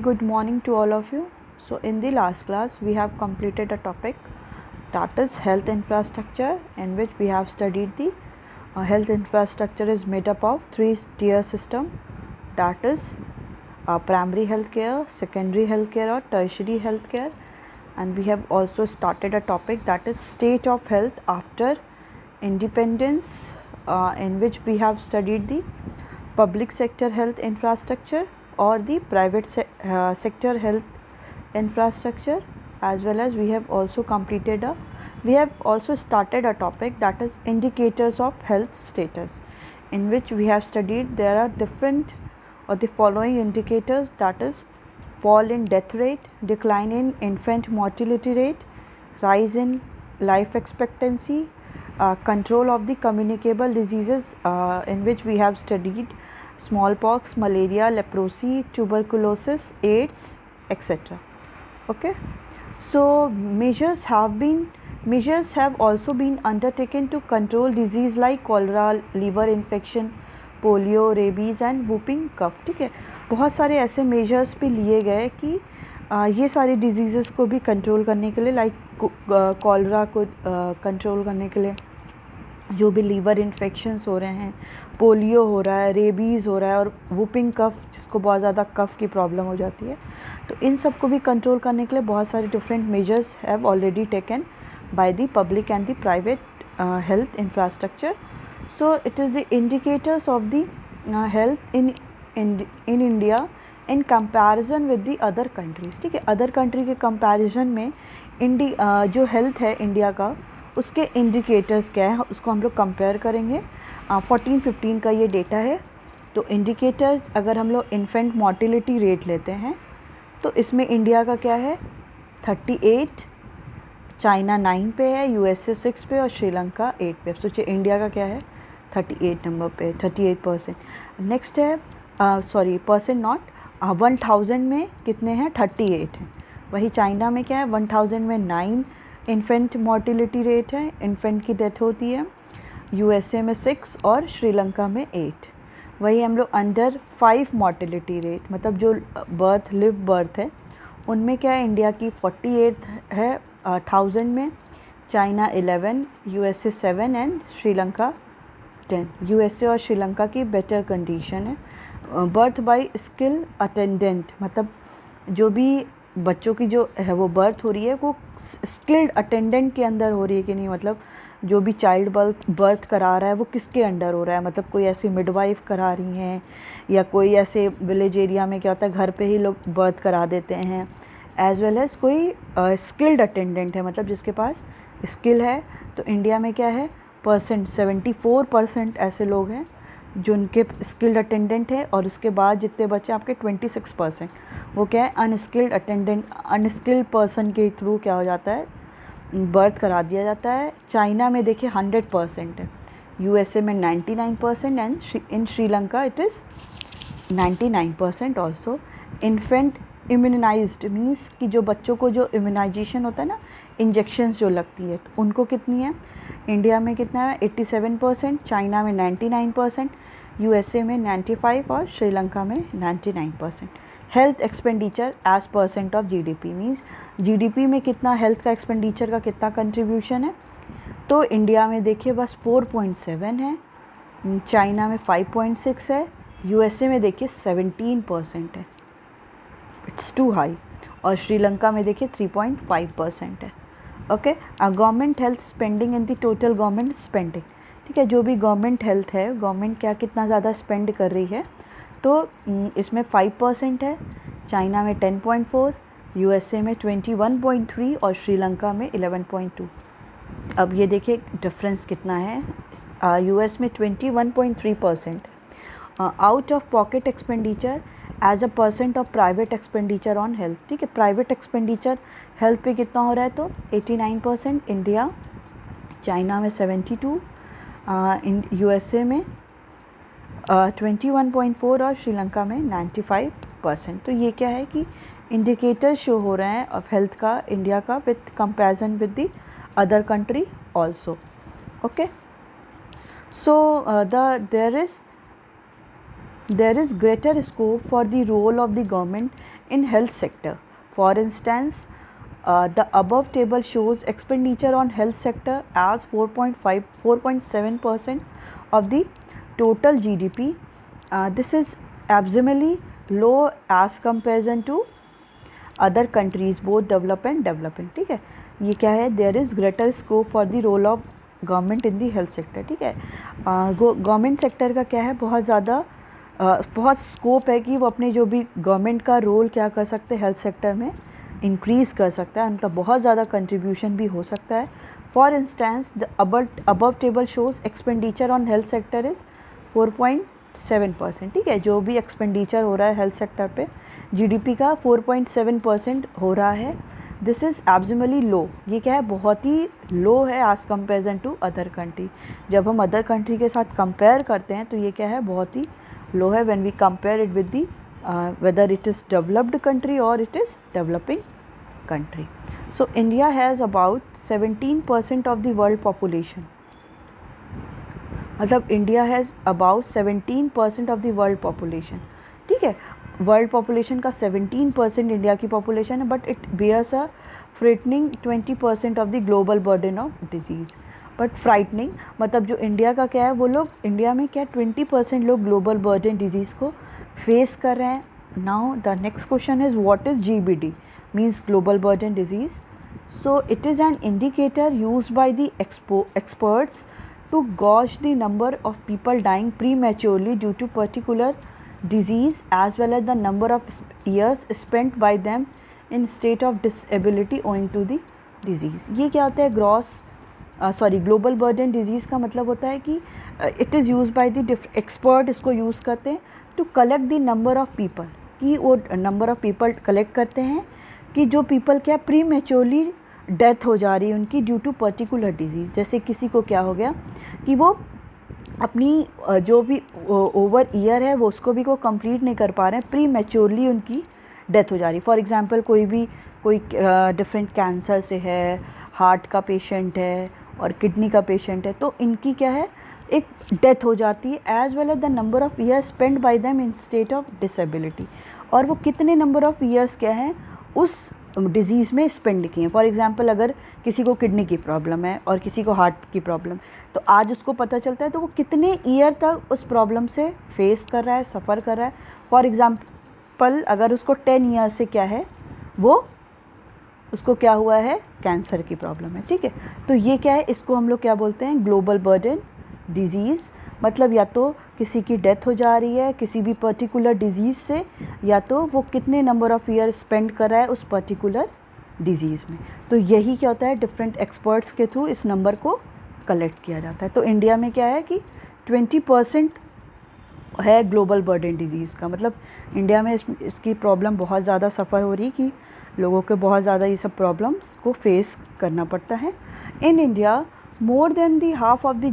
Good morning to all of you. So in the last class we have completed a topic that is health infrastructure, in which we have studied the health infrastructure is made up of three tier system, that is primary healthcare, secondary healthcare or tertiary healthcare. And we have also started a topic that is state of health after independence, in which we have studied the public sector health infrastructure or the private sector health infrastructure, as well as we have also started a topic that is indicators of health status, in which we have studied there are different or the following indicators, that is fall in death rate, decline in infant mortality rate, rise in life expectancy, control of the communicable diseases, in which we have studied smallpox, malaria, leprosy, tuberculosis, AIDS, etc. Okay, so measures have also been undertaken to control disease like cholera, liver infection, polio, rabies and whooping cough. ठीक है, बहुत सारे ऐसे measures भी लिए गए कि ये सारी डिजीज़ को भी कंट्रोल करने के लिए, लाइक कॉलरा को कंट्रोल करने के लिए, जो भी लीवर इन्फेक्शंस हो रहे हैं, पोलियो हो रहा है, रेबीज़ हो रहा है और वूपिंग कफ जिसको बहुत ज़्यादा कफ की प्रॉब्लम हो जाती है, तो इन सब को भी कंट्रोल करने के लिए बहुत सारे different measures have already taken by the public and the private health infrastructure. So it is the indicators of the health in India in comparison with the other countries. ठीक है, अदर कंट्री के comparison में जो health है India का, उसके indicators क्या है उसको हम लोग कंपेयर करेंगे. 14-15 का ये डेटा है. तो इंडिकेटर्स अगर हम लोग इन्फेंट मोर्टिलिटी रेट लेते हैं तो इसमें इंडिया का क्या है 38, चाइना 9 पे है, USA 6 पे और श्रीलंका 8 पे. सोचिए इंडिया का क्या है 38 नंबर पे, 38%. नेक्स्ट है परसेंट नॉट, 1000 में कितने हैं 38 हैं. वही चाइना में क्या है 1000 में 9 इन्फेंट मोर्टिलिटी रेट है, इन्फेंट की डेथ होती है. USA में 6 और श्रीलंका में 8. वही हम लोग अंडर 5 मोर्टिलिटी रेट, मतलब जो लिव बर्थ है उनमें क्या है इंडिया की 48 है 1000 में, China 11, USA 7 and Sri Lanka 10. USA और श्रीलंका की बेटर कंडीशन है. बर्थ बाय स्किल अटेंडेंट, मतलब जो भी बच्चों की जो है वो बर्थ हो रही है वो स्किल्ड अटेंडेंट के अंदर हो रही है कि नहीं, मतलब जो भी चाइल्ड बर्थ करा रहा है वो किसके अंडर हो रहा है, मतलब कोई ऐसी मिडवाइफ करा रही हैं या कोई ऐसे विलेज एरिया में क्या होता है घर पे ही लोग बर्थ करा देते हैं, एज वेल एज़ कोई स्किल्ड अटेंडेंट है, मतलब जिसके पास स्किल है. तो इंडिया में क्या है 74% ऐसे लोग हैं जो उनके स्किल्ड अटेंडेंट है, और उसके बाद जितने बच्चे आपके 26% वो क्या है अनस्किल्ड पर्सन के थ्रू क्या हो जाता है बर्थ करा दिया जाता है. चाइना में देखिए 100% है, USA में 99% and in Sri Lanka it is 99% also. Infant immunised means कि जो बच्चों को जो इम्यूनाइजेशन होता है ना, इंजेक्शन्स जो लगती है, तो उनको कितनी है इंडिया में कितना है 87%, चाइना में 99%, USA में 95 और श्रीलंका में 99%. Health expenditure as percent of GDP means GDP में कितना हेल्थ का एक्सपेंडिचर का कितना कंट्रीब्यूशन है, तो इंडिया में देखिए बस 4.7 है, चाइना में 5.6 है, USA में देखिए 17% है, इट्स टू हाई, और श्रीलंका में देखिए 3.5% है. Okay, government health spending in the total government spending. ठीक है, जो भी गवर्नमेंट हेल्थ है, गवर्नमेंट क्या कितना ज़्यादा स्पेंड कर रही है, तो इसमें 5% है, चाइना में 10.4, USA में 21.3 और श्रीलंका में 11.2. अब ये देखिए डिफरेंस कितना है, US में 21.3%. Out of pocket expenditure as a percent of private expenditure on health. ठीक है, प्राइवेट एक्सपेंडिचर हेल्थ पे कितना हो रहा है तो 89% इंडिया, चाइना में 72, USA में 21.4 और श्रीलंका में 95%. तो ये क्या है कि इंडिकेटर शो हो रहे हैं ऑफ हेल्थ का इंडिया का with comparison with the other country also. Okay, so there is greater scope for the role of the government in health sector. For instance, the above table shows expenditure on health sector as 4.7% of the total GDP. This is abysmally low as comparison to other countries both develop and developing. ठीक है, ये क्या है, there is greater scope for the role of government in the health sector. ठीक है, government sector का क्या है, बहुत स्कोप है कि वो अपने जो भी गवर्नमेंट का रोल क्या कर सकते हैं हेल्थ सेक्टर में इंक्रीज़ कर सकता है, उनका बहुत ज़्यादा कंट्रीब्यूशन भी हो सकता है. For instance the above table shows expenditure on health sector is 4.7%. ठीक है, जो भी एक्सपेंडिचर हो रहा है हेल्थ सेक्टर पे जीडीपी का 4.7% हो रहा है. This is absolutely low. ये क्या है, बहुत ही लो है as comparison to other country. जब हम अदर कंट्री के साथ कंपेयर करते हैं तो ये क्या है, बहुत ही लो है when we compare it with the whether it is developed country or it is developing country. So India has about 17% of the world population. मतलब India has about 17% of the world population. ठीक है, world population का 17% India की population है, but it bears a frightening 20% of the global burden of disease. But frightening मतलब जो India का क्या है, वो लोग इंडिया में क्या 20% लोग ग्लोबल बर्डन डिजीज़ को फेस कर रहे हैं. Now the next question is what is GBD, means global burden disease. So it is an indicator used by the experts to gauge the number of people dying prematurely due to particular disease as well as the number of years spent by them in state of disability owing to the disease. ये क्या होता है, global burden disease का मतलब होता है कि it is use by the expert, इसको यूज़ करते हैं to collect the number of people, कि वो नंबर ऑफ़ पीपल कलेक्ट करते हैं कि जो पीपल क्या प्री मैच्योरली डेथ हो जा रही है उनकी ड्यू टू पर्टिकुलर डिजीज़. जैसे किसी को क्या हो गया कि वो अपनी जो भी ओवर ईयर है वो उसको भी वो कंप्लीट नहीं कर पा रहे हैं, प्री मैच्योरली उनकी डेथ हो जा रही है. फॉर एग्जांपल कोई डिफरेंट कैंसर से है, हार्ट का पेशेंट है और किडनी का पेशेंट है, तो इनकी क्या है एक डेथ हो जाती है as well as the number of years spend by them in state of disability. और वो कितने नंबर ऑफ़ ईयर्स क्या हैं उस डिज़ीज़ में स्पेंड किए हैं. फॉर एग्जांपल अगर किसी को किडनी की प्रॉब्लम है और किसी को हार्ट की प्रॉब्लम, तो आज उसको पता चलता है तो वो कितने ईयर तक उस प्रॉब्लम से फेस कर रहा है, सफ़र कर रहा है. फॉर एग्ज़ाम्पल अगर उसको 10 ईयर से क्या है, वो उसको क्या हुआ है, कैंसर की प्रॉब्लम है. ठीक है, तो ये क्या है, इसको हम लोग क्या बोलते हैं, ग्लोबल बर्डन डिजीज़. मतलब या तो किसी की डेथ हो जा रही है किसी भी पर्टिकुलर डिजीज़ से, या तो वो कितने नंबर ऑफ़ ईयर स्पेंड कर रहा है उस पर्टिकुलर डिजीज़ में. तो यही क्या होता है, डिफरेंट एक्सपर्ट्स के थ्रू इस नंबर को कलेक्ट किया जाता है. तो इंडिया में क्या है कि 20% है ग्लोबल बर्डन डिजीज़ का. मतलब इंडिया में इसकी प्रॉब्लम बहुत ज़्यादा सफ़र हो रही है कि लोगों को बहुत ज़्यादा ये सब प्रॉब्लम्स को फेस करना पड़ता है. In India more than the half of the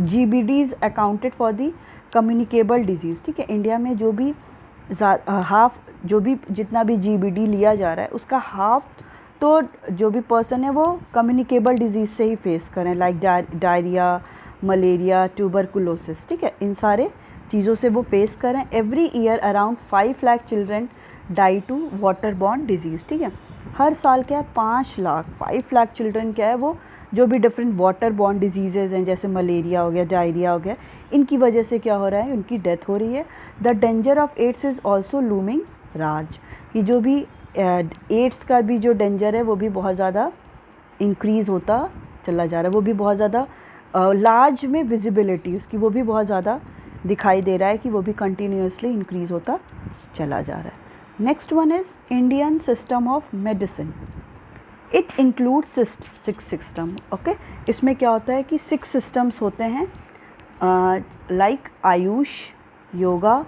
GBDs accounted for the communicable disease. ठीक है, इंडिया में जो भी जितना भी GBD लिया जा रहा है उसका हाफ तो जो भी पर्सन है वो कम्युनिकेबल डिजीज़ से ही फेस करें, लाइक डायरिया, मलेरिया, ट्यूबरकुलोसिस. ठीक है, इन सारे चीज़ों से वो फेस करें. Every year around 5 lakh children die to water borne disease. ठीक है, हर साल क्या है 5 लाख चिल्ड्रन क्या है वो जो भी डिफरेंट वाटर बॉर्न डिजीज़ेज़ हैं, जैसे मलेरिया हो गया, डायरिया हो गया, इनकी वजह से क्या हो रहा है, उनकी डेथ हो रही है. The danger of AIDS is also looming large. कि जो भी एड्स का भी जो डेंजर है वो भी बहुत ज़्यादा इंक्रीज़ होता चला जा रहा है. वो भी बहुत ज़्यादा लार्ज में विजिबिलिटी उसकी वो भी बहुत ज़्यादा दिखाई दे रहा है कि वो भी कंटिन्यूसली इंक्रीज़ होता चला जा रहा है. Next one is Indian system of medicine. It includes 6 system. Okay, इसमें क्या होता है कि 6 सिस्टम्स होते हैं, लाइक आयुष, योगा,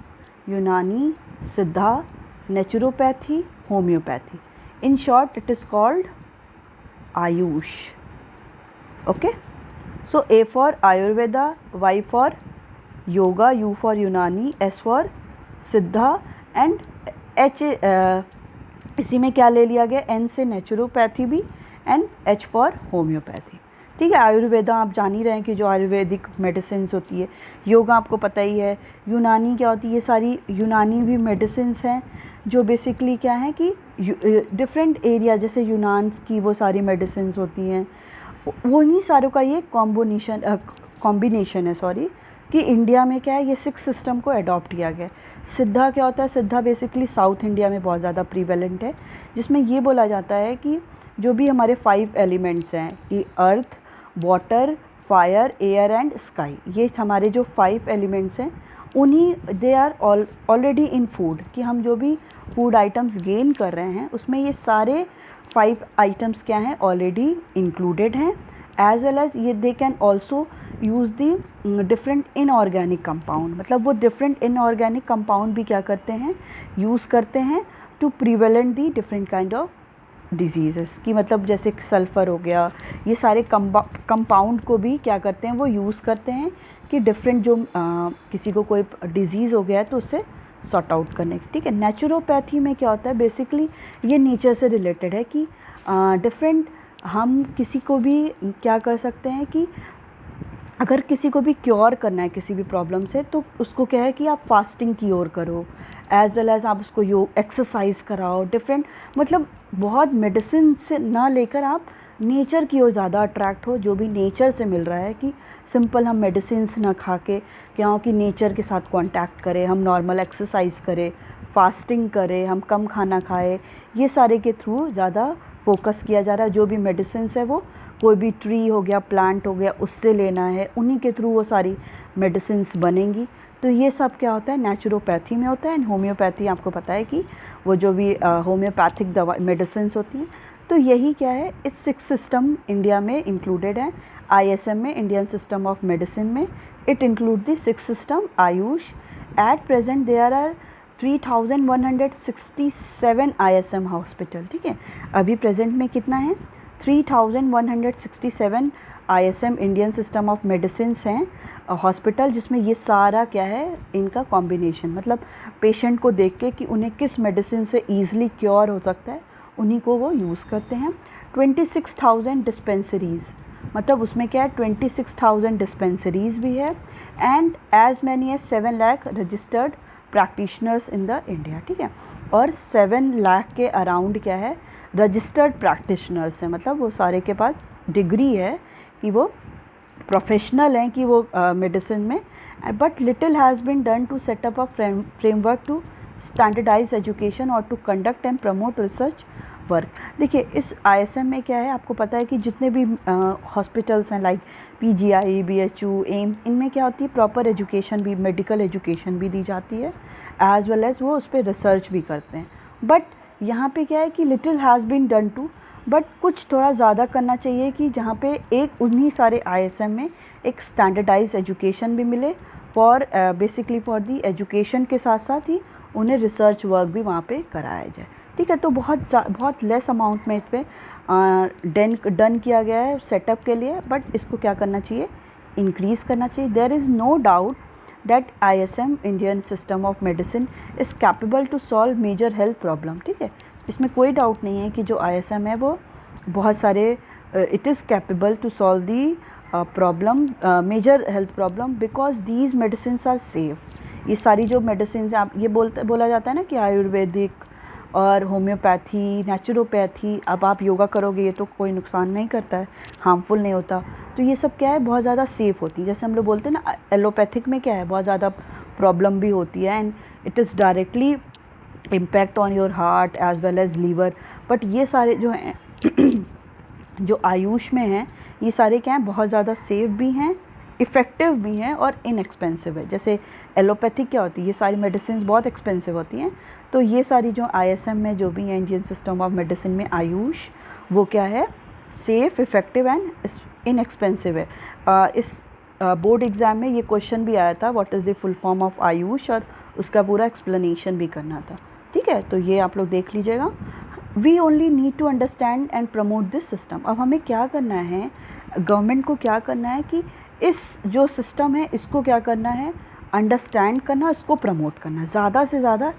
यूनानी, सिद्धा, naturopathy, homeopathy. In short it is called Ayush. Okay, so A for Ayurveda, Y for yoga, U for Unani, S for सिद्धा एंड H इसी में क्या ले लिया गया, N से नेचुरोपैथी भी एंड H फॉर होम्योपैथी. ठीक है, आयुर्वेदा आप जान ही रहे हैं कि जो आयुर्वेदिक मेडिसिन्स होती है. योगा आपको पता ही है. यूनानी क्या होती है, ये सारी यूनानी भी मेडिसिन्स हैं. जो बेसिकली क्या है कि डिफरेंट एरिया, जैसे यूनान की वो सारी मेडिसिन होती हैं, वही सारों का ये कॉम्बिनेशन है सॉरी, कि इंडिया में क्या है ये 6 सिस्टम को अडॉप्ट किया गया है। सिद्धा क्या होता है? सिद्धा बेसिकली साउथ इंडिया में बहुत ज़्यादा प्रीवेलेंट है, जिसमें ये बोला जाता है कि जो भी हमारे 5 एलिमेंट्स हैं कि earth, water, fire, air and sky, ये हमारे जो 5 एलिमेंट्स हैं उन्हीं they are already in food, कि हम जो भी फूड आइटम्स गेन कर रहे हैं उसमें ये सारे 5 आइटम्स क्या हैं? ऑलरेडी इंक्लूडेड हैं। एज वेल एज ये they can also use the different inorganic compound, मतलब वो डिफरेंट इनऑर्गेनिक कंपाउंड भी क्या करते हैं? यूज़ करते हैं to prevalent the different kind of diseases, की मतलब जैसे सल्फ़र हो गया, ये सारे कंपाउंड को भी क्या करते हैं? वो यूज़ करते हैं कि डिफरेंट जो किसी को कोई डिज़ीज़ हो गया है तो उससे सॉर्ट आउट करने की। ठीक है, नेचुरोपैथी में क्या होता है? बेसिकली ये नेचर से रिलेटेड है कि डिफरेंट हम किसी को भी क्या कर सकते हैं कि अगर किसी को भी क्योर करना है किसी भी प्रॉब्लम से, तो उसको क्या है कि आप फास्टिंग की ओर करो, एज वेल एज आप उसको योग एक्सरसाइज कराओ, डिफरेंट मतलब बहुत मेडिसिन से ना लेकर आप नेचर की ओर ज़्यादा अट्रैक्ट हो, जो भी नेचर से मिल रहा है, कि सिंपल हम मेडिसिन ना खा के क्या हो कि नेचर के साथ कांटेक्ट करें, हम नॉर्मल एक्सरसाइज करें, फास्टिंग करें, हम कम खाना खाएं, ये सारे के थ्रू ज़्यादा फोकस किया जा रहा है। जो भी मेडिसिन है वो कोई भी ट्री हो गया, प्लांट हो गया, उससे लेना है, उन्हीं के थ्रू वो सारी मेडिसिन्स बनेंगी। तो ये सब क्या होता है? नेचुरोपैथी में होता है। एंड होम्योपैथी आपको पता है कि वो जो भी होम्योपैथिक दवा मेडिसिन्स होती हैं, तो यही क्या है, इस 6 सिस्टम इंडिया में इंक्लूडेड है। ISM में, इंडियन सिस्टम ऑफ मेडिसिन में, it include the 6 system AYUSH. At present there are 3167 ISM hospital. ठीक है, अभी प्रेजेंट में कितना है? 3167 ISM Indian system of medicine हैं हॉस्पिटल, जिसमें ये सारा क्या है, इनका कॉम्बिनेशन, मतलब पेशेंट को देख के कि उन्हें किस मेडिसिन से ईज़िली क्योर हो सकता है, उन्हीं को वो यूज़ करते हैं। 26,000 डिस्पेंसरीज़, मतलब उसमें क्या है, 26,000 डिस्पेंसरीज़ भी है। And as many as 7 lakh registered practitioners in the India. ठीक है, और 7 लाख के अराउंड क्या है, रजिस्टर्ड प्रैक्टिशनर्स हैं, मतलब वो सारे के पास डिग्री है कि वो प्रोफेशनल हैं कि वो मेडिसिन में। But little has been done to set up a framework to standardize education और to conduct and promote research work. देखिए इस ISM में क्या है, आपको पता है कि जितने भी हॉस्पिटल्स हैं लाइक PGI, BHU, एम्स, इनमें क्या होती है, प्रॉपर एजुकेशन भी, मेडिकल एजुकेशन भी दी जाती है, एज वेल एज वो उस पर रिसर्च भी करते हैं। बट यहाँ पे क्या है कि little has been done to, but कुछ थोड़ा ज़्यादा करना चाहिए कि जहाँ पे एक उन्हीं सारे ISM में एक स्टैंडर्डाइज एजुकेशन भी मिले for basically for the education के साथ साथ ही उन्हें रिसर्च वर्क भी वहाँ पे कराया जाए। ठीक है, तो बहुत लेस अमाउंट में इस पर डन किया गया है सेटअप के लिए, बट इसको क्या करना चाहिए, इंक्रीज़ करना चाहिए। There is no doubt that ISM Indian system of medicine is capable to solve major health problem. ठीक है, इसमें कोई डाउट नहीं है कि जो ISM है वो बहुत सारे it is capable to solve the problem, major health problem, because these medicine are safe. ये सारी जो मेडिसिन आप ये बोला जाता है ना कि आयुर्वेदिक और होम्योपैथी, नेचुरोपैथी, अब आप योगा करोगे ये तो कोई नुकसान नहीं करता है, हार्मफुल नहीं होता, तो ये सब क्या है, बहुत ज़्यादा सेफ़ होती है। जैसे हम लोग बोलते हैं ना एलोपैथिक में क्या है, बहुत ज़्यादा प्रॉब्लम भी होती है and it is directly impact on your heart as well as liver. But ये सारे जो हैं जो आयुष में हैं, ये सारे क्या हैं, बहुत ज़्यादा सेफ़ भी हैं, इफ़ेक्टिव भी हैं और इनएक्सपेंसिव है। जैसे एलोपैथिक क्या होती है, ये सारी मेडिसिन बहुत एक्सपेंसिव होती हैं, तो ये सारी जो ISM में जो भी है इंडियन सिस्टम ऑफ मेडिसिन में आयुष, वो क्या है, सेफ़, इफ़ेक्टिव एंड इनएक्सपेंसिव है। इस बोर्ड एग्ज़ाम में ये क्वेश्चन भी आया था, what is the full form of Ayush, और उसका पूरा एक्सप्लेनेशन भी करना था। ठीक है, तो ये आप लोग देख लीजिएगा। We only need to understand and promote this system. अब हमें क्या करना है, गवर्नमेंट को क्या करना है कि इस जो सिस्टम है इसको क्या करना है, अंडरस्टैंड करना, इसको प्रमोट करना, ज़्यादा से ज़्यादा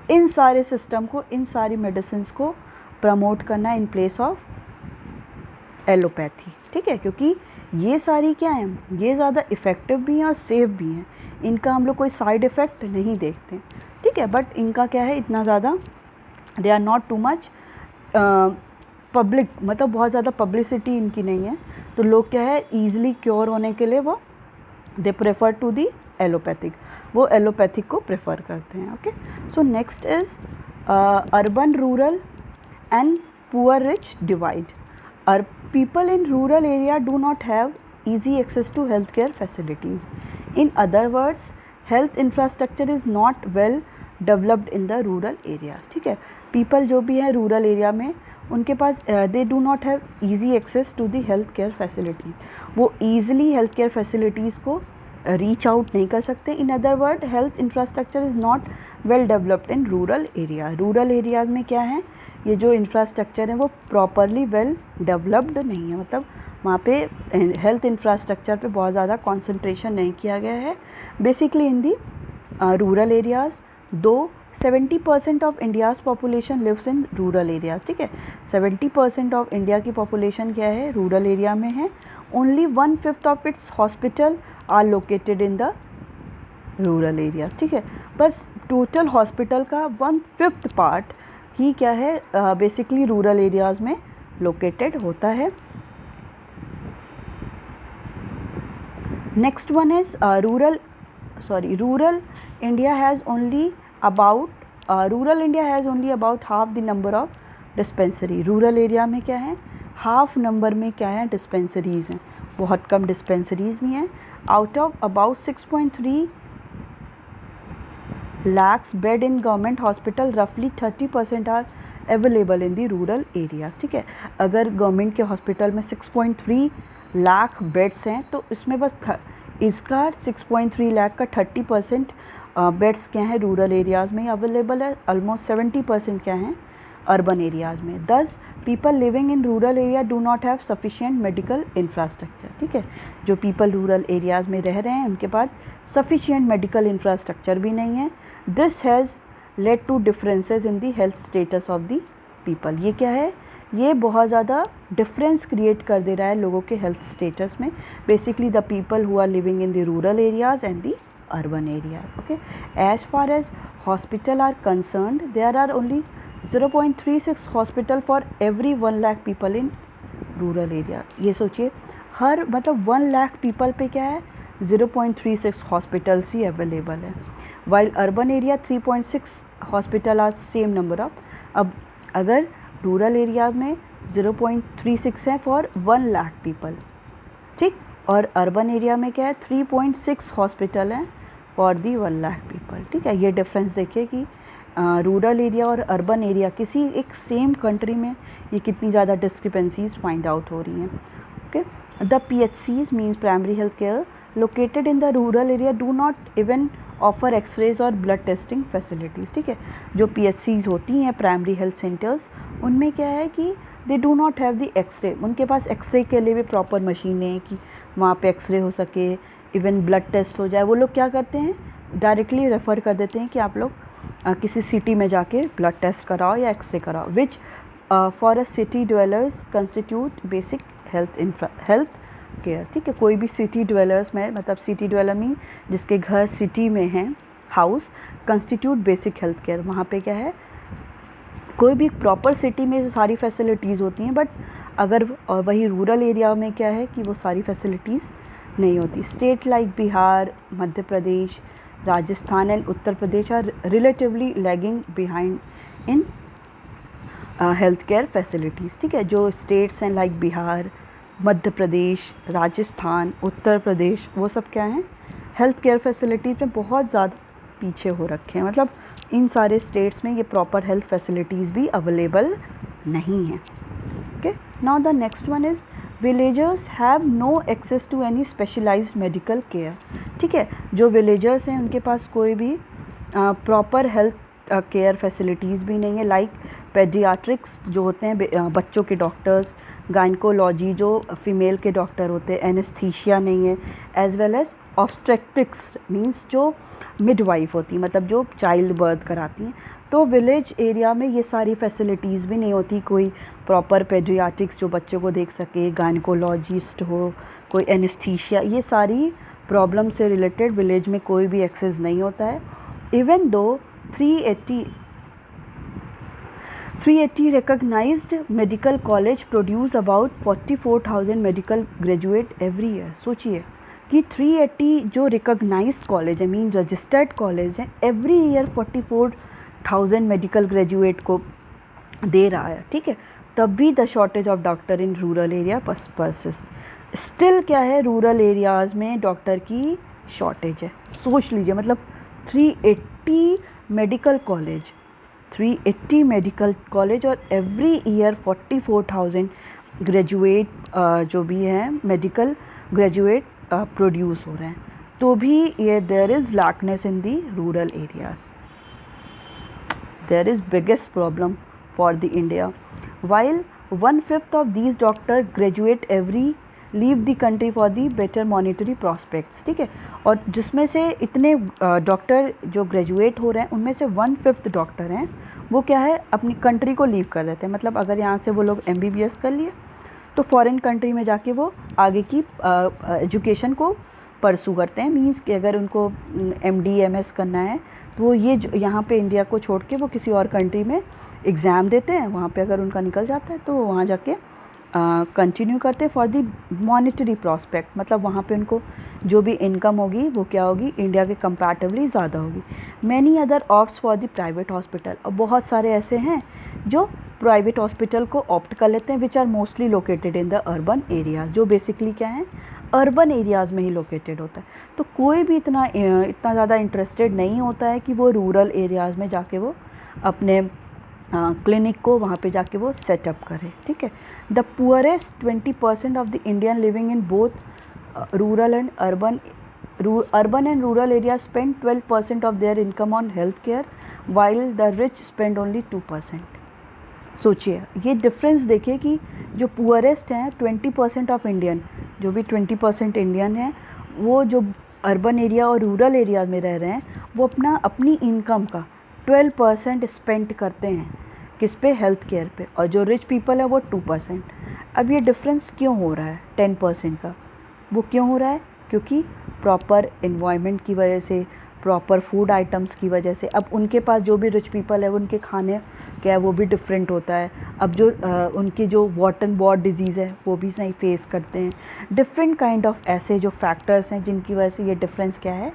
इन सारे सिस्टम को, इन सारी मेडिसिन को प्रमोट करना इन प्लेस ऑफ एलोपैथी। ठीक है, क्योंकि ये सारी क्या हैं, ये ज़्यादा इफ़ेक्टिव भी हैं और सेफ़ भी हैं, इनका हम लोग कोई साइड इफ़ेक्ट नहीं देखते। ठीक है, बट इनका क्या है, इतना ज़्यादा they are not too much public, मतलब बहुत ज़्यादा पब्लिसिटी इनकी नहीं है, तो लोग क्या है ईजिली क्योर होने के लिए वो they prefer to the allopathic, वो एलोपैथिक को प्रेफर करते हैं. Okay, so next is urban rural and poor rich divide. Our people in rural area do not have easy access to healthcare facilities. In other words, health infrastructure is not well developed in the rural areas. ठीक है, people जो भी हैं rural area में उनके पास they do not have easy access to the health care facilities, वो easily health care facilities को रीच आउट नहीं कर सकते. In other word, health infrastructure is not well developed in rural area. Rural areas में क्या है, ये जो इंफ्रास्ट्रक्चर है वो प्रॉपरली वेल डेवलप्ड नहीं है, मतलब वहाँ पे हेल्थ इंफ्रास्ट्रक्चर पे बहुत ज़्यादा कंसंट्रेशन नहीं किया गया है. Basically in the rural areas, though 70% of India's population lives in rural areas. ठीक है, 70% ऑफ इंडिया की पॉपुलेशन क्या है, रूरल एरिया में है. Only 1/5 of its hospital are located in the rural areas. ठीक है, बस टोटल हॉस्पिटल का 1/5 पार्ट ही क्या है बेसिकली रूरल एरियाज़ में लोकेटेड होता है. Next one is rural India has only about half the number of dispensary. Rural area में क्या है, हाफ नंबर में क्या है डिस्पेंसरीज़ हैं, बहुत कम डिस्पेंसरीज़ भी हैं. Out of about 6.3 lakhs bed in government hospital, roughly 30% are available in the rural areas. ठीक है, अगर गवर्नमेंट के हॉस्पिटल में 6.3 लाख बेड्स हैं तो इसमें बस इसका 6.3 लाख का 30% बेड्स क्या है रूरल एरियाज़ में अवेलेबल है. ऑलमोस्ट 70% क्या हैं अर्बन एरियाज़ में. दस people living in rural area do not have sufficient medical infrastructure. ठीक है, जो पीपल रूरल एरियाज़ में रह रहे हैं उनके पास सफिशिएंट मेडिकल इंफ्रास्ट्रक्चर भी नहीं है. This has led to differences in the health status of the people. ये क्या है, ये बहुत ज़्यादा डिफरेंस क्रिएट कर दे रहा है लोगों के हेल्थ स्टेटस में. Basically the people who are living in the rural areas and the urban areas. Okay, as far as hospital are concerned, there are only 0.36 hospital for every 1 lakh people in rural area. ये सोचिए, हर मतलब 1 lakh people पे क्या है 0.36 hospitals ही available है. While urban area 3.6 hospital are same number of. अब अगर रूरल एरिया में 0.36 है फॉर 1 लाख पीपल, ठीक, और अर्बन एरिया में क्या है 3.6 हॉस्पिटल हैं फॉर दी 1 लाख पीपल. ठीक है, ये डिफरेंस देखिए कि रूरल एरिया और अर्बन एरिया किसी एक सेम कंट्री में ये कितनी ज़्यादा डिस्क्रिपेंसीज फाइंड आउट हो रही हैं. Okay, the PHCs means primary health care located in the rural area do not even offer x-rays और ब्लड टेस्टिंग फैसिलिटीज़. ठीक है, जो PHCs होती हैं प्राइमरी हेल्थ सेंटर्स, उनमें क्या है कि they do not have the x-ray. उनके पास एक्सरे के लिए भी प्रॉपर मशीन है कि वहाँ पे एक्सरे हो सके, इवन ब्लड टेस्ट हो जाए. वो लोग क्या करते हैं, डायरेक्टली रेफ़र कर देते हैं कि आप लोग किसी सिटी में जाके ब्लड टेस्ट कराओ या एक्सरे कराओ, which for a city dwellers constitute basic health care. ठीक है, कोई भी सिटी ड्वेलर्स में, मतलब सिटी ड्वेलर मीन जिसके घर सिटी में हैं, house, constitute basic health care. वहाँ पे क्या है, कोई भी प्रॉपर सिटी में सारी फैसिलिटीज़ होती हैं, बट अगर वही रूरल एरिया में क्या है कि वो सारी फैसिलिटीज़ नहीं होती. State like Bihar, Madhya Pradesh, Rajasthan and Uttar Pradesh are relatively lagging behind in health care facilities. ठीक है, जो स्टेट्स हैं लाइक बिहार, मध्य प्रदेश, राजस्थान, उत्तर प्रदेश, वो सब क्या हैं हेल्थ केयर फैसिलिटीज़ में बहुत ज़्यादा पीछे हो रखे हैं. मतलब इन सारे स्टेट्स में ये प्रॉपर हेल्थ फैसिलिटीज़ भी अवेलेबल नहीं हैं. Okay, now the next one is villagers have no access to any specialised medical care. ठीक है, जो विलेजर्स हैं उनके पास कोई भी प्रॉपर हेल्थ केयर फैसिलिटीज़ भी नहीं है. लाइक पेडियाट्रिक्स जो होते हैं बच्चों के डॉक्टर्स, गायनकोलॉजी जो फीमेल के डॉक्टर होते हैं, एनेस्थीसिया नहीं है, as well as obstetrics means जो मिडवाइफ होती है, मतलब जो चाइल्ड बर्थ कराती हैं. तो विलेज एरिया में ये सारी फैसिलिटीज़ भी नहीं होती. कोई प्रॉपर पेडियाट्रिक्स जो बच्चों को देख सके, गायनकोलॉजिस्ट हो, कोई एनेस्थीसिया, ये सारी प्रॉब्लम से रिलेटेड विलेज में कोई भी एक्सेस नहीं होता है. Even though 380 recognized medical college produce about 44,000 medical graduate every year. सोचिए कि 380 जो रिकॉग्नाइज्ड कॉलेज है, मीन रजिस्टर्ड कॉलेज है, एवरी ईयर 44,000 मेडिकल ग्रेजुएट को दे रहा है, ठीक है. तब भी the shortage of doctor in rural area persist. Still क्या है, रूरल एरियाज़ में डॉक्टर की शॉर्टेज है. सोच लीजिए, मतलब 380 मेडिकल कॉलेज और एवरी ईयर 44,000 ग्रेजुएट जो भी हैं मेडिकल ग्रेजुएट प्रोड्यूस हो रहे हैं, तो भी ये there is lackness in the rural areas. There is biggest problem for the India. while 1/5 of these doctors graduate every leave the country for the better monetary prospects. ठीक है, और जिसमें से इतने डॉक्टर जो ग्रेजुएट हो रहे हैं उनमें से 1/5 डॉक्टर हैं वो क्या है, अपनी कंट्री को लीव कर देते हैं. मतलब अगर यहाँ से वो लोग MBBS कर लिए तो फॉरेन कंट्री में जाके वो आगे की एजुकेशन को परसू करते हैं. मीन्स कि अगर उनको MD MS करना है तो वो ये यहाँ पे इंडिया को छोड़ के वो किसी और कंट्री में एग्ज़ाम देते हैं. वहाँ पे अगर उनका निकल जाता है तो वो वहाँ जाके कंटिन्यू करते हैं फॉर दी मॉनेटरी प्रॉस्पेक्ट. मतलब वहाँ पे उनको जो भी इनकम होगी वो क्या होगी, इंडिया के कंपैरेटिवली ज़्यादा होगी. Many other opts for the private hospital. और बहुत सारे ऐसे हैं जो प्राइवेट हॉस्पिटल को ऑप्ट कर लेते हैं, which are mostly located in the urban areas. जो बेसिकली क्या है, अर्बन एरियाज़ में ही लोकेटेड होता है. तो कोई भी इतना ज़्यादा इंटरेस्टेड नहीं होता है कि वो रूरल एरियाज़ में जाके वो अपने क्लिनिक को वहाँ पे जाके वो सेटअप करे. ठीक है. The poorest 20% of the Indian living in both rural and urban and rural area spend 12% of their income on health care, while the rich spend only 2%. सोचिए, ये डिफरेंस देखिए कि जो पुअरेस्ट हैं 20% ऑफ इंडियन, जो भी 20% इंडियन हैं, वो जो अर्बन एरिया और रूरल एरिया में रह रहे हैं, वो अपनी इनकम का 12% स्पेंड करते हैं किस पे, हेल्थ केयर पे. और जो रिच पीपल है वो 2%. अब ये डिफरेंस क्यों हो रहा है 10% का? वो क्यों हो रहा है? क्योंकि प्रॉपर एनवायरनमेंट की वजह से, प्रॉपर फूड आइटम्स की वजह से. अब उनके पास जो भी रिच पीपल है उनके खाने क्या है वो भी डिफरेंट होता है. अब जो उनकी जो वाटर एंड बॉर्ड डिजीज़ है वो भी नहीं फेस करते हैं. डिफरेंट काइंड ऑफ ऐसे जो फैक्टर्स हैं जिनकी वजह से ये डिफरेंस क्या है,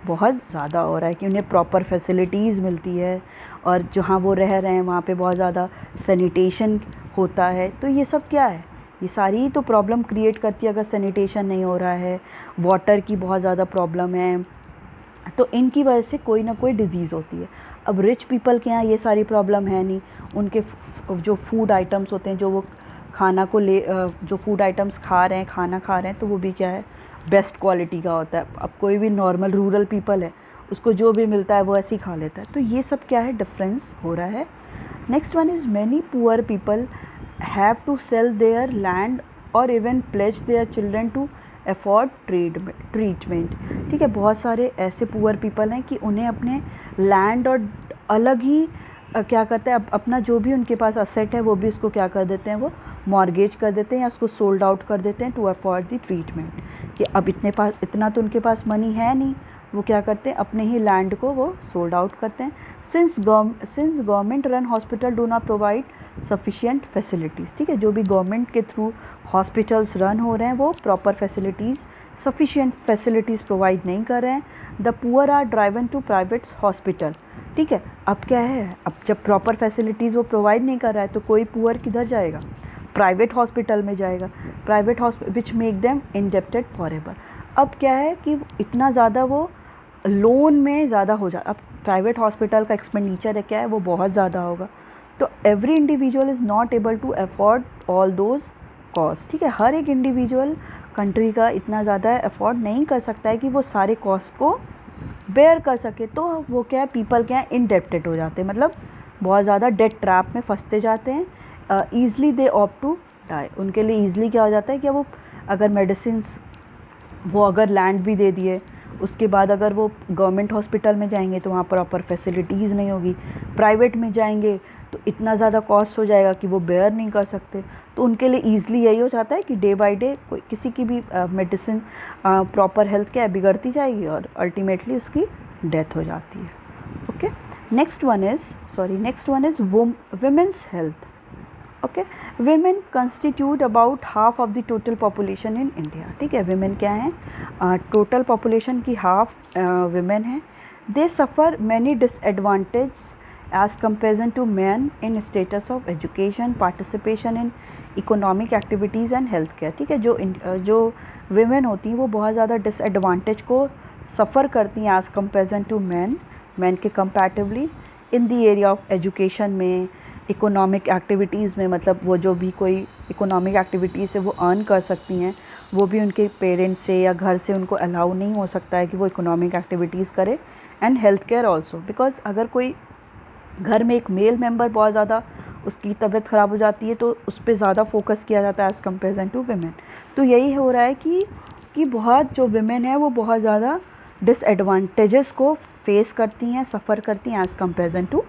बहुत ज़्यादा हो रहा है. कि उन्हें प्रॉपर फैसिलिटीज़ मिलती है और जहाँ वो रह रहे हैं वहाँ पे बहुत ज़्यादा सैनिटेशन होता है. तो ये सब क्या है, ये सारी तो प्रॉब्लम क्रिएट करती है. अगर सैनिटेशन नहीं हो रहा है, वाटर की बहुत ज़्यादा प्रॉब्लम है, तो इनकी वजह से कोई ना कोई डिज़ीज़ होती है. अब रिच पीपल के यहाँ ये सारी प्रॉब्लम है नहीं. उनके जो फूड आइटम्स होते हैं, जो वो खाना को जो फूड आइटम्स खा रहे हैं, खाना खा रहे हैं, तो वो भी क्या है, बेस्ट क्वालिटी का होता है. अब कोई भी नॉर्मल रूरल पीपल है, उसको जो भी मिलता है वो ऐसे ही खा लेता है. तो ये सब क्या है, डिफरेंस हो रहा है. Next one is many poor people have to sell their land और even pledge their children to afford treatment. ठीक है, बहुत सारे ऐसे पुअर पीपल हैं कि उन्हें अपने लैंड और अलग ही क्या करते हैं, अपना जो भी उनके पास असेट है वो भी उसको क्या कर देते हैं, वो मॉर्गेज कर देते हैं या उसको सोल्ड आउट कर देते हैं टू अफोर्ड द ट्रीटमेंट. कि अब इतना तो उनके पास मनी है नहीं, वो क्या करते हैं, अपने ही लैंड को वो सोल्ड आउट करते हैं. Since government run hospital do not provide sufficient facilities. ठीक है, जो भी गवर्नमेंट के थ्रू हॉस्पिटल्स रन हो रहे हैं वो proper facilities, sufficient facilities provide नहीं कर रहे हैं. The poor are driven to private hospital. ठीक है, अब क्या है, अब जब प्रॉपर फैसिलिटीज़ वो प्रोवाइड नहीं कर रहा है तो कोई पुअर किधर जाएगा, प्राइवेट हॉस्पिटल में जाएगा. Private hospital which make them indebted for ever. अब क्या है कि इतना ज़्यादा वो लोन में ज़्यादा हो अब प्राइवेट हॉस्पिटल का एक्सपेंडिचर है क्या है, वो बहुत ज़्यादा होगा. तो every individual is not able to afford all those cost. ठीक है, हर एक इंडिविजुअल कंट्री का इतना ज़्यादा अफोर्ड नहीं कर सकता है कि वो सारे कॉस्ट को बेयर कर सके. तो वो क्या है, पीपल क्या है, इंडेप्टेड हो जाते हैं, मतलब बहुत ज़्यादा डेट ट्रैप में फंसते जाते हैं. Easily they opt to die. उनके लिए ईज़ली क्या हो जाता है कि वो अगर मेडिसिन, वो अगर लैंड भी दे दिए, उसके बाद अगर वो गवर्नमेंट हॉस्पिटल में जाएंगे तो वहाँ प्रॉपर फैसिलिटीज़ नहीं होगी. प्राइवेट में जाएंगे तो इतना ज़्यादा कॉस्ट हो जाएगा कि वो बेयर नहीं कर सकते. तो उनके लिए ईज़िली यही हो जाता है कि डे बाय डे कोई किसी की भी मेडिसिन प्रॉपर हेल्थ क्या बिगड़ती जाएगी और अल्टीमेटली उसकी डेथ हो जाती है. Okay, Next one is women's health. Okay, women constitute about half of the total population in India. ठीक है, women क्या हैं, total population की half women हैं. They suffer many disadvantages as comparison to men in status of education, participation in economic activities and health care. ठीक है, जो women होती हैं वो बहुत ज़्यादा disadvantage को suffer करती हैं as comparison to men के comparatively in the area of education में, इकोनॉमिक एक्टिविटीज़ में, मतलब वो जो भी कोई इकोनॉमिक एक्टिविटीज़ से वो अर्न कर सकती हैं वो भी उनके पेरेंट्स से या घर से उनको अलाउ नहीं हो सकता है कि वो इकोनॉमिक एक्टिविटीज़ करे. And health care also, because अगर कोई घर में एक मेल मेंबर बहुत ज़्यादा उसकी तबीयत ख़राब हो जाती है तो उस पर ज़्यादा फोकस किया जाता है एज़ कम्पेरिजन टू वेमेन. तो यही हो रहा है कि बहुत जो वेमेन है वो बहुत ज़्यादा डिसएडवांटेजेस को फेस करती हैं, सफ़र करती हैं एज़ कम्पेरिजन टू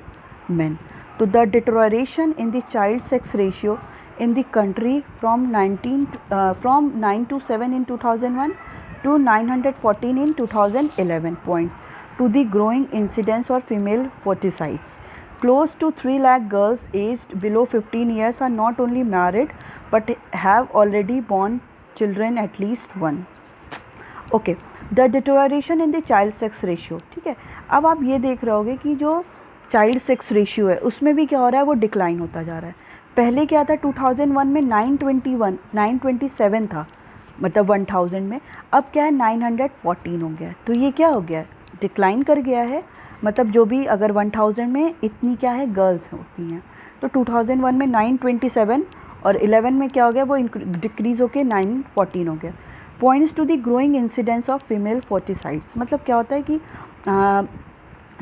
मेन. तो the deterioration in the child sex ratio in the country from 9 to 7 in 2001 to 914 in 2011 points to the growing incidence of female foeticides. Close to 3 lakh girls aged below 15 years are not only married but have already born children at least one. Okay, the deterioration in the child sex ratio. ठीक है, अब आप ये देख रहे होगे कि जो चाइल्ड सेक्स रेशियो है उसमें भी क्या हो रहा है, वो डिक्लाइन होता जा रहा है. पहले क्या था, 2001 में 927 था, मतलब 1000 में. अब क्या है, 914 हो गया. तो ये क्या हो गया, डिक्लाइन कर गया है. मतलब जो भी अगर 1000 में इतनी क्या है गर्ल्स होती हैं, तो 2001 में 927 और 11 में क्या हो गया, वो डिक्रीज़ होकर 914 हो गया. Points to the growing incidence of female foeticides. मतलब क्या होता है कि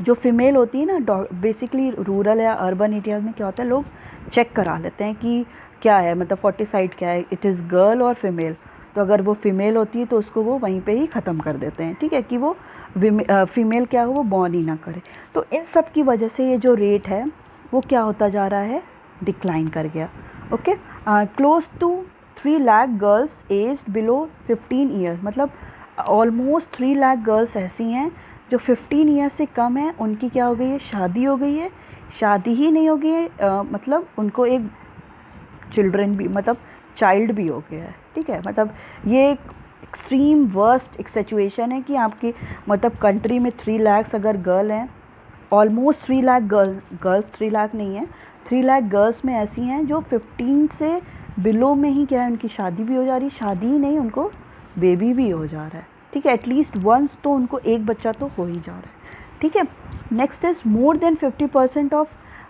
जो फीमेल होती है ना, बेसिकली रूरल या अर्बन एरियाज़ में क्या होता है, लोग चेक करा लेते हैं कि क्या है, मतलब फोर्टिसाइड क्या है, इट इज़ गर्ल और फीमेल. तो अगर वो फीमेल होती है तो उसको वो वहीं पे ही ख़त्म कर देते हैं. ठीक है, कि वो फीमेल क्या हो, वो बॉर्न ही ना करे. तो इन सब की वजह से ये जो रेट है वो क्या होता जा रहा है, डिक्लाइन कर गया. Okay, close to 3 lakh girls aged below 15 years. मतलब ऑलमोस्ट 3 लाख गर्ल्स ऐसी हैं जो 15 ईयर्स से कम है, उनकी क्या हो गई है, शादी हो गई है. शादी ही नहीं हो गई है, मतलब उनको एक चिल्ड्रन भी, मतलब चाइल्ड भी हो गया है. ठीक है, मतलब ये एक एक्सट्रीम वर्स्ट एक सिचुएशन है कि आपकी मतलब कंट्री में 3 लाख अगर गर्ल हैं, ऑलमोस्ट 3 लाख गर्ल्स 3 लाख नहीं है, 3 लाख गर्ल्स में ऐसी हैं जो 15 से बिलो में ही क्या है, उनकी शादी भी हो जा रही है, शादी ही नहीं, उनको बेबी भी हो जा रहा है. ठीक है, एटलीस्ट वंस तो उनको एक बच्चा तो हो ही जा रहा है. ठीक है, next is more than 50% of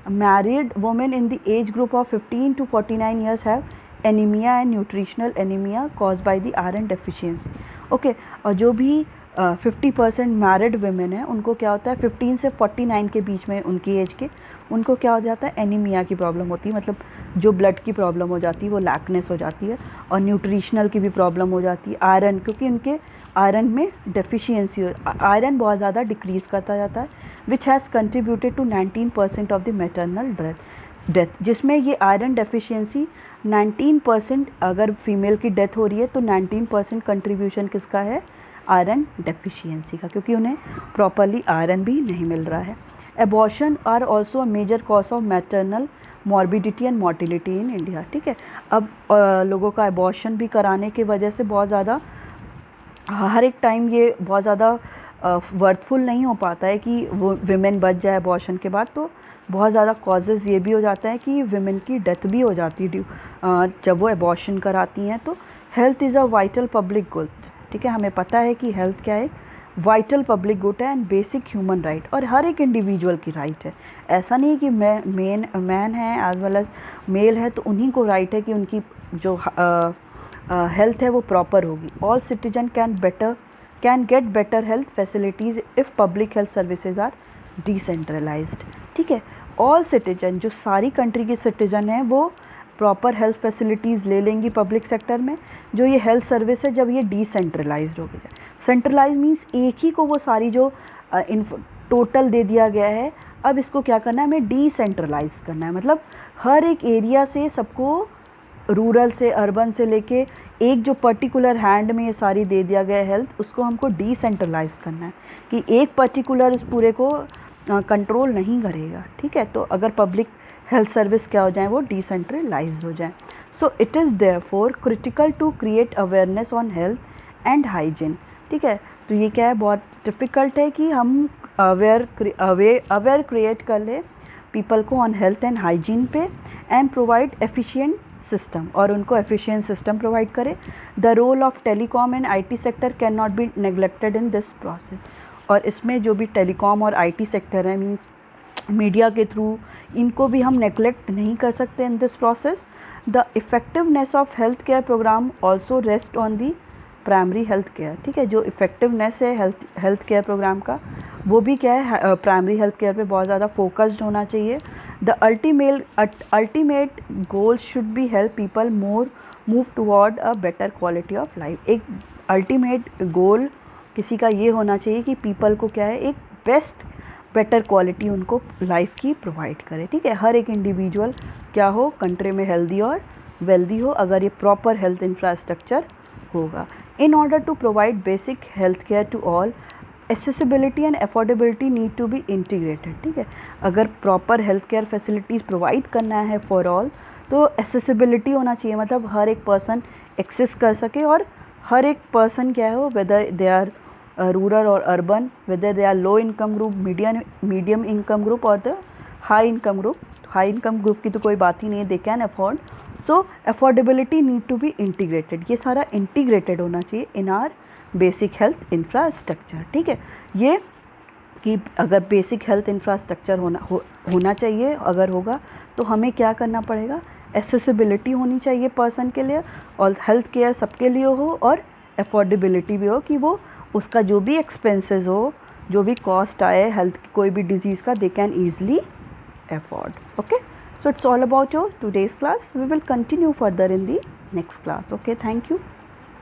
married women in the age group of 15 to 49 years have anaemia and nutritional anaemia cause by the iron deficiency. Okay, और जो भी 50% मैरिड वुमेन है उनको क्या होता है, 15 से 49 के बीच में उनकी एज के, उनको क्या हो जाता है, एनीमिया की प्रॉब्लम होती है. मतलब जो ब्लड की प्रॉब्लम हो जाती है वो लैकनेस हो जाती है, और न्यूट्रिशनल की भी प्रॉब्लम हो जाती है, आयरन, क्योंकि उनके आयरन में डेफिशिएंसी, आयरन बहुत ज़्यादा डिक्रीज़ करता जाता है, which has contributed to 19% of the maternal death. जिसमें ये आयरन डेफिशिएंसी 19%, अगर फीमेल की डेथ हो रही है तो 19% कंट्रीब्यूशन किसका है, आयरन डेफिशिएंसी का, क्योंकि उन्हें प्रॉपरली आयरन भी नहीं मिल रहा है. Abortion are also a major cause of maternal morbidity and mortality in India. ठीक है, अब लोगों का एबॉर्शन भी कराने की वजह से बहुत ज़्यादा, हर एक टाइम ये बहुत ज़्यादा वर्थफुल नहीं हो पाता है कि वो विमेन बच जाए एबॉर्शन के बाद. तो बहुत ज़्यादा कॉजेज़ ये भी हो जाता है कि विमेन की डेथ भी हो जाती है जब वो एबॉर्शन कराती हैं. तो health is a vital public good. ठीक है, हमें पता है कि हेल्थ क्या है, वाइटल पब्लिक गुड है एंड बेसिक ह्यूमन राइट, और हर एक इंडिविजुअल की राइट है. ऐसा नहीं है कि मैन है एज वेल एज मेल है तो उन्हीं को राइट है कि उनकी जो हेल्थ है वो प्रॉपर होगी. All citizen can get better health facilities if public health services are decentralised. ठीक है, ऑल सिटीजन, जो सारी कंट्री के सिटीजन हैं वो प्रॉपर हेल्थ फैसिलिटीज़ ले लेंगी पब्लिक सेक्टर में. जो ये हेल्थ सर्विस है जब ये डिसेंट्रलाइज्ड हो गया, सेंट्रलाइज मीन्स एक ही को वो सारी जो टोटल दे दिया गया है, अब इसको क्या करना है, हमें डिसेंट्रलाइज करना है. मतलब हर एक एरिया से सबको, रूरल से अर्बन से लेके एक जो पर्टिकुलर हैंड में ये सारी दे दिया गया हेल्थ, उसको हमको डिसेंट्रलाइज करना है कि एक पर्टिकुलर उस पूरे को कंट्रोल नहीं करेगा, ठीक है। तो अगर पब्लिक हेल्थ सर्विस क्या हो जाए, वो डिसेंट्रलाइज्ड हो जाए। So it is therefore critical to create awareness on health and hygiene, ठीक है। तो ये क्या है, बहुत डिफ़िकल्ट है कि हम अवेयर क्रिएट कर ले पीपल को ऑन हेल्थ एंड हाइजीन पे, एंड प्रोवाइड एफिशिएंट सिस्टम, और उनको एफिशिएंट सिस्टम प्रोवाइड करे। The role of telecom and IT sector can not be neglected in this process. और इसमें जो भी टेलीकॉम और आईटी सेक्टर है, मीन्स मीडिया के थ्रू, इनको भी हम नेग्लेक्ट नहीं कर सकते in this process. The effectiveness of health care programme also rest on the primary health care, ठीक है। जो इफ़ेक्टिवनेस है हेल्थ केयर प्रोग्राम का, वो भी क्या है, प्राइमरी हेल्थ केयर पे बहुत ज़्यादा फोकस्ड होना चाहिए। The ultimate goal should be help people move toward a better quality of life. एक अल्टीमेट गोल किसी का ये होना चाहिए कि पीपल को क्या है, एक बेटर क्वालिटी उनको लाइफ की प्रोवाइड करे, ठीक है। हर एक इंडिविजुअल क्या हो, कंट्री में हेल्दी और वेल्दी हो, अगर ये प्रॉपर हेल्थ इंफ्रास्ट्रक्चर होगा। In order to provide basic health care to all, accessibility and affordability need to be integrated, ठीक है। अगर proper health care facilities provide करना है फॉर ऑल, तो एसेसिबिलिटी होना चाहिए, मतलब हर एक पर्सन एक्सेस कर सके, और हर एक पर्सन क्या हो, वेदर दे आर रूरल और urban, whether they are low income group, medium income group और the high income group. High income group की तो कोई बात ही नहीं है, they can afford. So affordability need to be integrated, ये सारा इंटीग्रेटेड होना चाहिए in our basic health infrastructure, ठीक है। ये कि अगर बेसिक हेल्थ इंफ्रास्ट्रक्चर होना चाहिए, अगर होगा तो हमें क्या करना पड़ेगा, एसेसिबिलिटी होनी चाहिए पर्सन के लिए, और हेल्थ केयर सबके लिए हो, और अफोर्डेबिलिटी भी हो कि वो उसका जो भी एक्सपेंसेस हो, जो भी कॉस्ट आए हेल्थ कोई भी डिजीज़ का, they can easily afford. Okay, so it's all about your today's class. We will continue further in the next class. Okay, thank you.